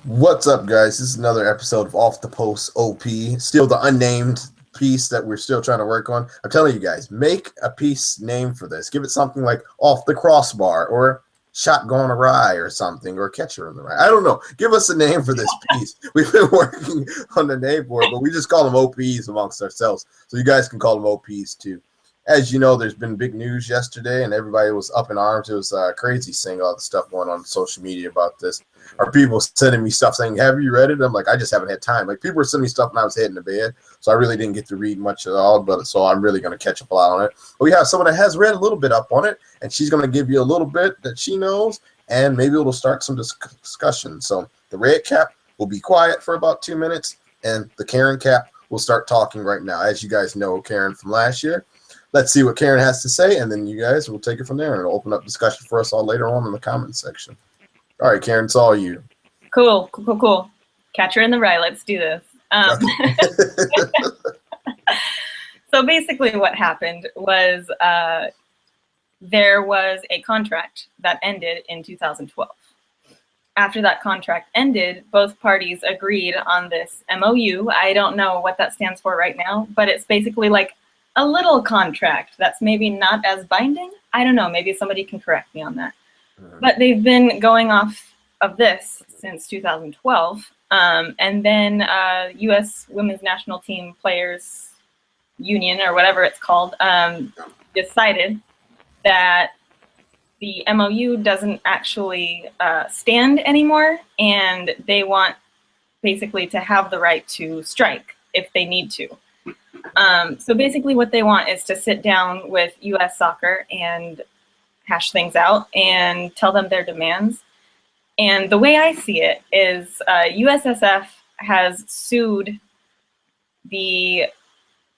What's up, guys? This is another episode of Off the Post OP. Still the unnamed piece that we're still trying to work on. I'm telling you guys, make a piece name for this. Give it something like Off the Crossbar or Shot Gone Awry or something, or Catcher in the Rye. I don't know. Give us a name for this piece. We've been working on the name for it, but we just call them OPs amongst ourselves. So you guys can call them OPs too. As you know, there's been big news yesterday, and everybody was up in arms. It was crazy seeing all the stuff going on social media about this. Are people sending me stuff saying, "Have you read it?" I'm like, I just haven't had time. Like, people were sending me stuff when I was heading to bed, so I really didn't get to read much at all. But so I'm really going to catch up a lot on it. But we have someone that has read a little bit up on it, and she's going to give you a little bit that she knows, and maybe it'll start some discussion. So the red cap will be quiet for about 2 minutes, and the Karen cap will start talking right now. As you guys know, Karen from last year. Let's see what Karen has to say, and then you guys will take it from there, and it'll open up discussion for us all later on in the comments section. All right, Karen, it's all you. Cool. Catcher in the Rye. Let's do this. So basically what happened was there was a contract that ended in 2012. After that contract ended, both parties agreed on this MOU. I don't know what that stands for right now, but it's basically like a little contract that's maybe not as binding. I don't know. Maybe somebody can correct me on that. But they've been going off of this since 2012. And then U.S. Women's National Team Players Union, or whatever it's called, decided that the MOU doesn't actually stand anymore, and they want basically to have the right to strike if they need to. So basically what they want is to sit down with U.S. Soccer and hash things out and tell them their demands. And the way I see it is USSF has sued the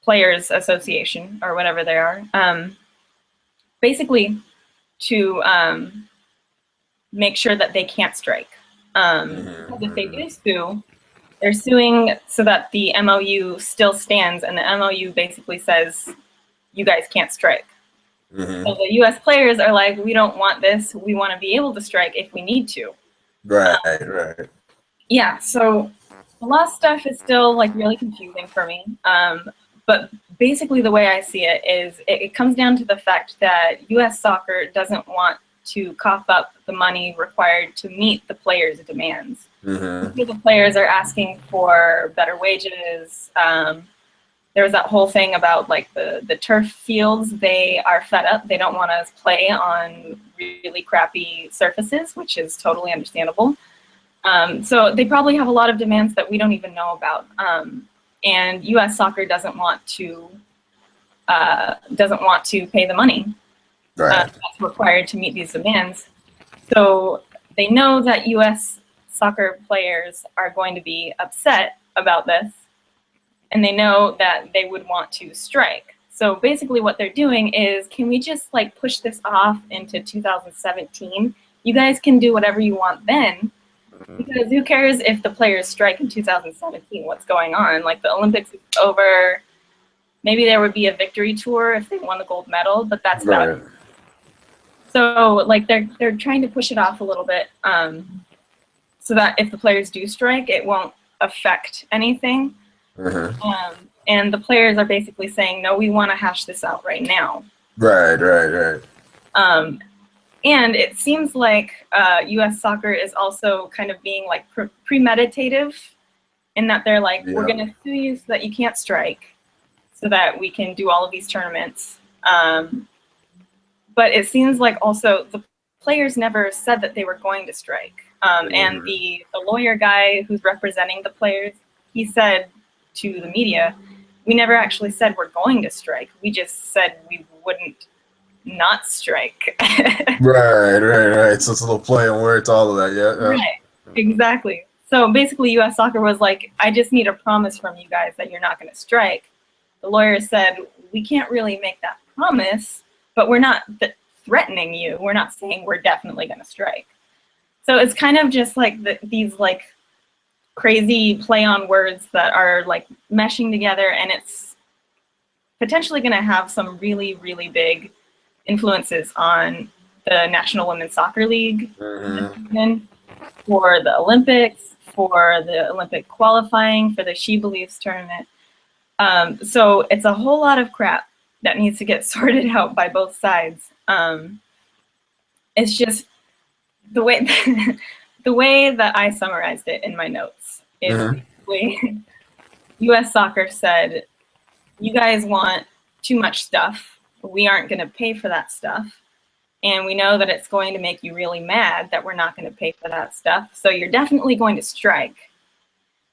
Players Association, or whatever they are, basically to make sure that they can't strike. Because if they do sue, they're suing so that the MOU still stands, and the MOU basically says you guys can't strike. So the U.S. players are like, we don't want this. We want to be able to strike if we need to. Right. Yeah, so the law stuff is still like really confusing for me. But basically the way I see it is it comes down to the fact that U.S. Soccer doesn't want to cough up the money required to meet the players' demands. The players are asking for better wages. There was that whole thing about like the turf fields. They are fed up. They don't want to play on really crappy surfaces, which is totally understandable. So they probably have a lot of demands that we don't even know about. And U.S. Soccer doesn't want to pay the money that's required to meet these demands. So they know that U.S. Soccer players are going to be upset about this, and they know that they would want to strike. So basically what they're doing is, can we just like push this off into 2017? You guys can do whatever you want then, because who cares if the players strike in 2017? What's going on? Like, the Olympics is over. Maybe there would be a victory tour if they won the gold medal, but that's about it. So like they're trying to push it off a little bit, so that if the players do strike, it won't affect anything. And the players are basically saying, no, we want to hash this out right now. Right. And it seems like U.S. Soccer is also kind of being like premeditative, in that they're like, we're going to sue you so that you can't strike, so that we can do all of these tournaments. But it seems like also the players never said that they were going to strike. And the lawyer guy who's representing the players, he said to the media, we never actually said we're going to strike. We just said we wouldn't not strike. Right. So it's a little play on words, all of that, yeah. Right, exactly. So basically U.S. Soccer was like, I just need a promise from you guys that you're not going to strike. The lawyer said, we can't really make that promise, but we're not threatening you. We're not saying we're definitely going to strike. So it's kind of just like these like crazy play on words that are like meshing together, and it's potentially going to have some really, really big influences on the National Women's Soccer League, for the Olympics, for the Olympic qualifying for the She Believes tournament. So it's a whole lot of crap that needs to get sorted out by both sides. It's just the way the way that I summarized it in my notes is basically U.S. Soccer said, you guys want too much stuff. We aren't going to pay for that stuff. And we know that it's going to make you really mad that we're not going to pay for that stuff. So you're definitely going to strike.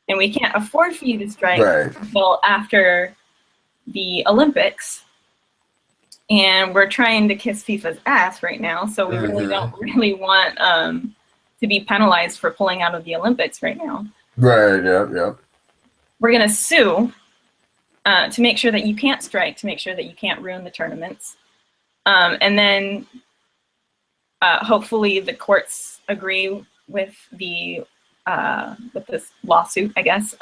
And we can't afford for you to strike until after the Olympics. And we're trying to kiss FIFA's ass right now. So we really don't really want to be penalized for pulling out of the Olympics right now. Right, yeah. We're going to sue to make sure that you can't strike, to make sure that you can't ruin the tournaments. And then hopefully the courts agree with the with this lawsuit, I guess.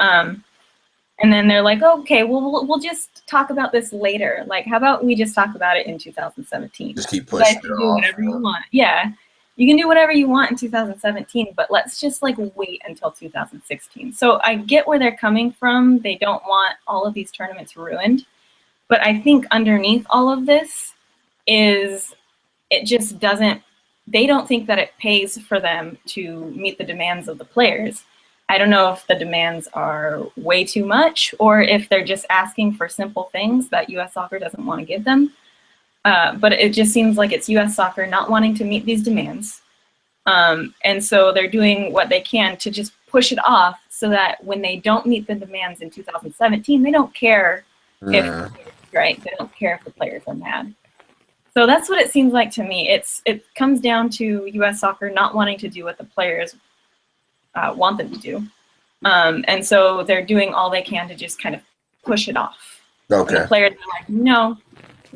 And then they're like, okay, well, we'll just talk about this later. Like, how about we just talk about it in 2017? Just keep pushing it do off. whatever you want. Yeah, you can do whatever you want in 2017, but let's just like wait until 2016. So I get where they're coming from. They don't want all of these tournaments ruined. But I think underneath all of this is it just doesn't, they don't think that it pays for them to meet the demands of the players. I don't know if the demands are way too much or if they're just asking for simple things that U.S. Soccer doesn't want to give them. But it just seems like it's U.S. Soccer not wanting to meet these demands. And so they're doing what they can to just push it off so that when they don't meet the demands in 2017, they don't care if, right? They don't care if the players are mad. So that's what it seems like to me. It comes down to U.S. Soccer not wanting to do what the players want them to do. And so they're doing all they can to just kind of push it off. Okay. And the players are like, no,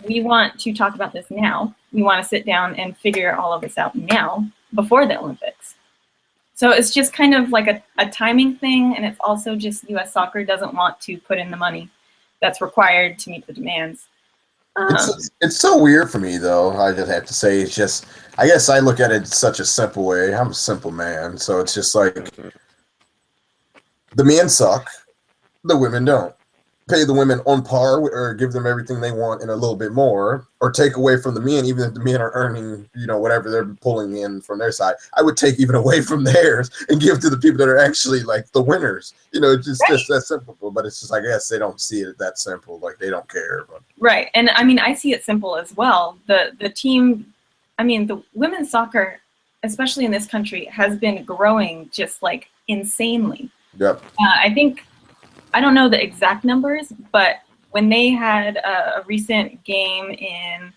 we want to talk about this now. We want to sit down and figure all of this out now before the Olympics. So it's just kind of like a timing thing, and it's also just U.S. Soccer doesn't want to put in the money that's required to meet the demands. It's so weird for me, though. I just have to say, it's just, I guess I look at it in such a simple way. I'm a simple man, so it's just like the men suck, the women don't. Pay the women on par or give them everything they want and a little bit more, or take away from the men, even if the men are earning, whatever they're pulling in from their side. I would take even away from theirs and give to the people that are actually like the winners. It's just that simple. But it's just, I guess they don't see it that simple. Like they don't care. But. Right. And I mean, I see it simple as well. The team, I mean, the women's soccer, especially in this country, has been growing just like insanely. Yep. I don't know the exact numbers, but when they had a recent game in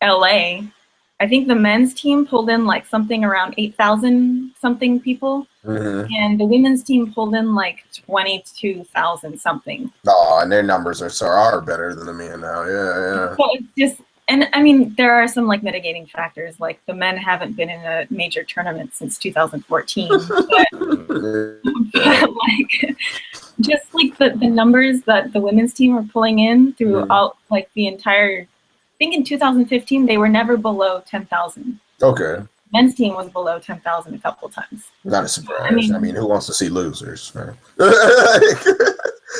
LA, I think the men's team pulled in like something around 8,000 something people, and the women's team pulled in like 22,000 something. Oh, and their numbers are better than the men now. Yeah. So it's just, and I mean, there are some like mitigating factors, like the men haven't been in a major tournament since 2014, but like. Just like the numbers that the women's team are pulling in throughout like the entire, I think in 2015, they were never below 10,000. Okay. Men's team was below 10,000 a couple times. Not a surprise. I mean, who wants to see losers? Right?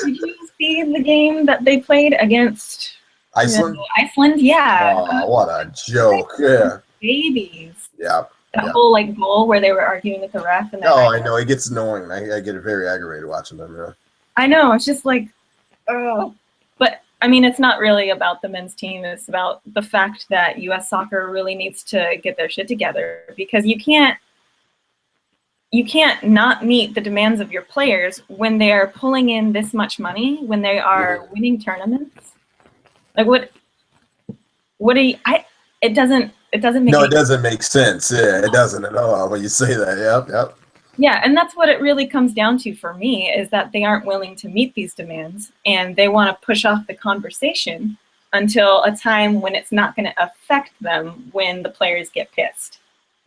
Did you see the game that they played against Iceland? Iceland, yeah. Oh, what a joke. Yeah. Babies. Yeah. That whole like goal where they were arguing with the ref. And I know. It gets annoying. I get very aggravated watching them. Yeah. I know. It's just like, oh. But I mean, it's not really about the men's team. It's about the fact that U.S. Soccer really needs to get their shit together, because you can't not meet the demands of your players when they are pulling in this much money, when they are winning tournaments. Like it doesn't make it doesn't make sense. Yeah, it doesn't at all when you say that. Yep. Yeah, and that's what it really comes down to for me, is that they aren't willing to meet these demands, and they want to push off the conversation until a time when it's not going to affect them when the players get pissed,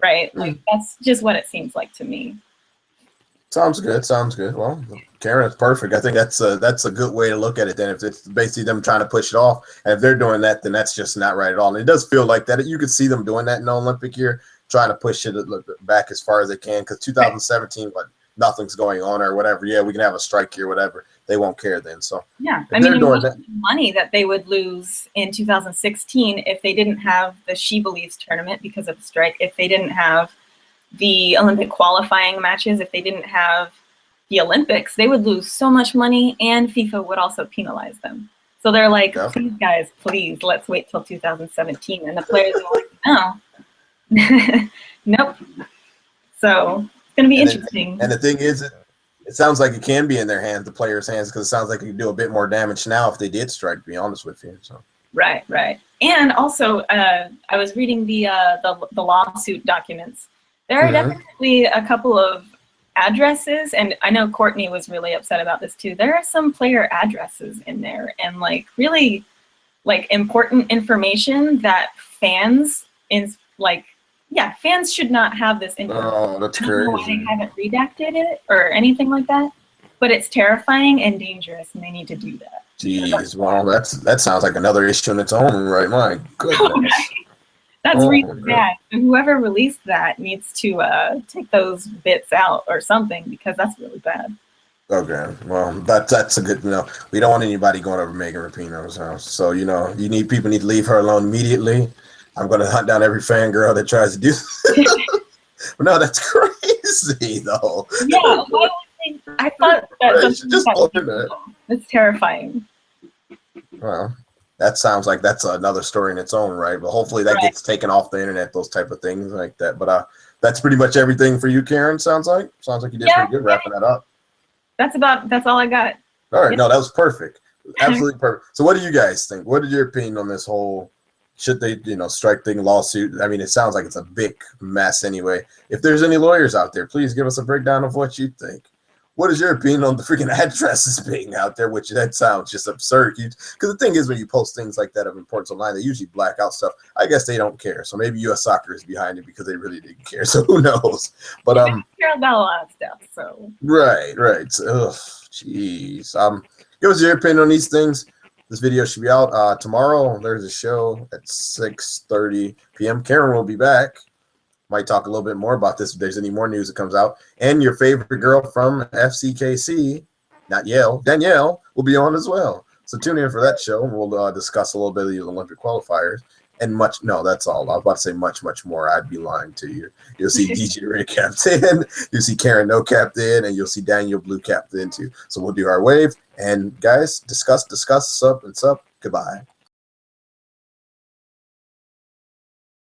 right? Like that's just what it seems like to me. Sounds good. Well, Karen, it's perfect. I think that's a good way to look at it then. If it's basically them trying to push it off, and if they're doing that, then that's just not right at all. And it does feel like that. You could see them doing that in the Olympic year, trying to push it back as far as they can, because 2017, nothing's going on or whatever. Yeah, we can have a strike here, whatever. They won't care then. So yeah, I mean, money that they would lose in 2016 if they didn't have the She Believes tournament because of the strike, if they didn't have the Olympic qualifying matches, if they didn't have the Olympics, they would lose so much money, and FIFA would also penalize them. So they're like, please, guys, please, let's wait till 2017. And the players are like, no. Nope. So it's going to be interesting. And the thing is, it sounds like it can be in their hands, the players' hands, because it sounds like it could do a bit more damage now if they did strike, to be honest with you. So. Right. And also, I was reading the lawsuit documents. There are definitely a couple of addresses, and I know Courtney was really upset about this too. There are some player addresses in there, and like really like important information that fans fans should not have this information. Oh, that's crazy. I don't know why they haven't redacted it or anything like that, but it's terrifying and dangerous, and they need to do that. Jeez, well, that sounds like another issue in its own right. My goodness. That's really bad. And whoever released that needs to take those bits out or something, because that's really bad. Okay, well, that's a good, we don't want anybody going over Megan Rapinoe's house. So, people need to leave her alone immediately. I'm going to hunt down every fangirl that tries to do But no, that's crazy, though. Yeah, I thought that's terrifying. Well, that sounds like that's another story in its own right. But hopefully that gets taken off the internet, those type of things like that. But that's pretty much everything for you, Karen, sounds like. Sounds like you did pretty good wrapping that up. That's all I got. All right, no, that was perfect. Absolutely perfect. So what do you guys think? What is your opinion on this whole, should they, strike thing, lawsuit? I mean, it sounds like it's a big mess anyway. If there's any lawyers out there, please give us a breakdown of what you think. What is your opinion on the freaking addresses being out there, which that sounds just absurd? Because the thing is, when you post things like that of importance online, they usually black out stuff. I guess they don't care. So maybe U.S. Soccer is behind it because they really didn't care. So who knows? But they care about a lot of stuff. So right. So, jeez. Give us your opinion on these things. This video should be out tomorrow. There's a show at 6:30 p.m. Karen will be back. Might talk a little bit more about this if there's any more news that comes out. And your favorite girl from FCKC, not Yale, Danielle, will be on as well. So tune in for that show. We'll discuss a little bit of the Olympic qualifiers and much. No, that's all. I was about to say much more. I'd be lying to you. You'll see DJ Ray captain. You'll see Karen No captain, and you'll see Daniel Blue captain too. So we'll do our wave. And guys, discuss, sup, and sup. Goodbye.